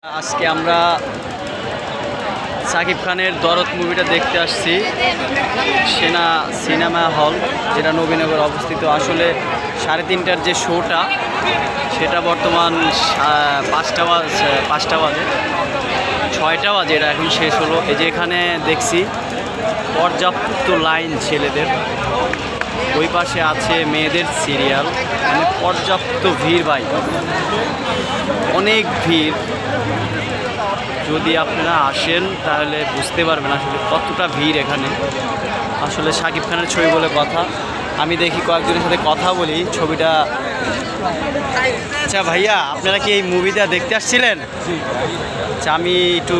আজকে আমরা সাকিব খানের দরদ মুভিটা দেখতে আসছি সেনা সিনেমা হল, যেটা নবীনগর অবস্থিত। আসলে 3:30টার যে শোটা সেটা বর্তমান 5টা বাজে 6টা বাজে, এটা এখন শেষ হলো। এই যে এখানে দেখছি পর্যাপ্ত লাইন ছেলেদের, ওই পাশে আছে মেয়েদের সিরিয়াল, মানে পর্যাপ্ত ভিড় ভাই, অনেক ভিড়। যদি আপনারা আসেন তাহলে বুঝতে পারবেন আসলে কতটা ভিড় এখানে। আসলে সাকিব খানের ছবি বলে কথা, আমি দেখি কয়েকজনের সাথে কথা বলি ছবিটা। আচ্ছা ভাইয়া, আপনারা কি এই মুভিটা দেখতে আসছিলেন? আচ্ছা, আমি একটু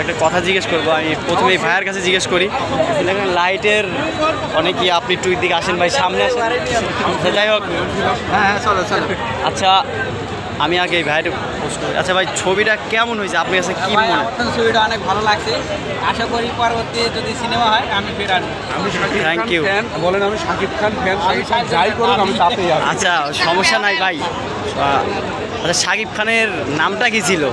একটা কথা জিজ্ঞেস করবো। আমি প্রথমে এই ভাইয়ের কাছে জিজ্ঞেস করি, এখানে লাইটের অনেকই, আপনি একটু দিকে আসেন ভাই, সামনে আসেন। যাই হোক, হ্যাঁ চলো চলো। আচ্ছা আমি আগে এই ভাইয়ের পোস্ট করি। আচ্ছা ভাই, ছবিটা কেমন হয়েছে আপনার কাছে, কি মনে হয়? ছবিটা অনেক ভালো লাগছে, আশা করি পরবর্তী যদি সিনেমা হয় আমি ফের আসবো। Thank you. বলেন, আমি শাকিব খান ফ্যান, শাকিব খান যাই করুক আমি তাতেই আছি। আচ্ছা সমস্যা নাই ভাই। আচ্ছা, শাকিব খানের নামটা কি ছিল?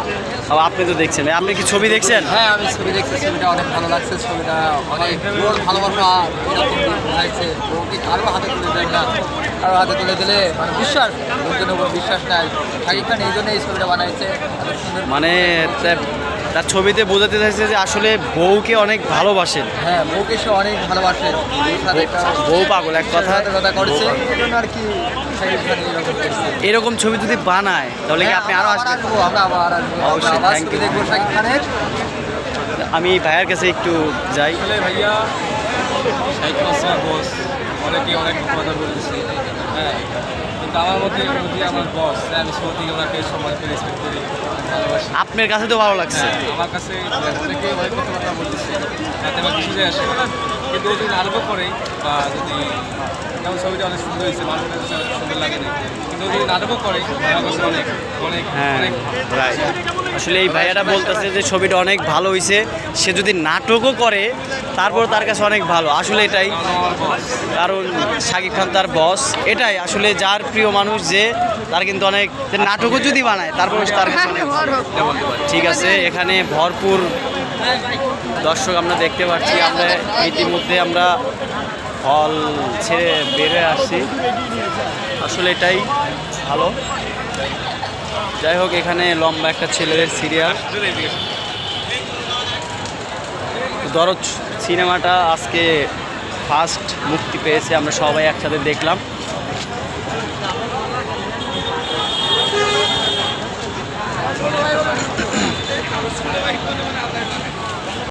আপনি তো দেখছেন, আপনি কি ছবি দেখছেন? হ্যাঁ আমি ছবি দেখছি, ছবিটা অনেক ভালো লাগছে। ছবিটা অনেক ওর ভালোবাসা এরকম লাগছে, ওকে কারো হাতে তুলে দেয় না, কারো হাতে তুলে দিলে মানে বিশ্বাস, লোকজনের উপর বিশ্বাস নাই। শাকিব খান এই জন্য এই ছবিটা বানাইছে, এত সুন্দর। মানে তার ছবিতে বোঝাতে চাইছে যে আসলে বউকে অনেক ভালোবাসেন। হ্যাঁ বউকে সে অনেক ভালোবাসে, বউ পাগল এক কথা কথা করছে, এই জন্য আর কি শাকিব খান এরকম করছে। এরকম ছবি যদি বানায় তাহলে কি আপনি আরো আসবেন? আমরা আবার আসবো, অবশ্যই, আবার thank ছবি you. দেখবো শাকিব খানের। আমি ভাইয়ের কাছে একটু যাই। আসলে ভাইয়া শাকিব খান বস, অনেকে অনেক কথা বলেছি, হ্যাঁ, কিন্তু আমার মধ্যে যদি আমার বস, আমি সত্যি ওনাকে সম্মান করে রেসপেক্ট করি, ভালোবাসি। আপনার কাছে তো ভালো লাগছে। আমার কাছে অনেকে অনেক কথা বলতেছে, তাতে আমার কিছু যায় আসে না। কিন্তু ও যদি আরম্ভ করে বা যদি, যেমন ছবিটা অনেক সুন্দর হয়েছে, মানুষের কাছে অনেক সুন্দর লাগে না, কিন্তু ও যদি নাটকও করে আমার কাছে অনেক অনেক হ্যাঁ অনেক রাইট। আসলে এই ভাইয়াটা বলতেছে যে ছবিটা অনেক ভালো হয়েছে, সে যদি নাটকও করে তারপর তার কাছে অনেক ভালো। আসলে এটাই, আমার বস। কারণ শাকিব খান তার বস, এটাই আসলে যার প্রিয় মানুষ যে তার কিন্তু অনেক, নাটকও যদি বানায় তারপর তার কাছে অনেক ভালো। ঠিক আছে, এখানে ভরপুর দর্শক আমরা দেখতে পাচ্ছি। আমরা ইতিমধ্যে আমরা হল ছেড়ে বেরিয়ে আসছি, আসলে এটাই ভালো। যাই হোক, এখানে লম্বা একটা ছেলেদের সিরিয়াল দরদ সিনেমাটা আজকে ফার্স্ট মুক্তি পেয়েছে, আমরা সবাই একসাথে দেখলাম।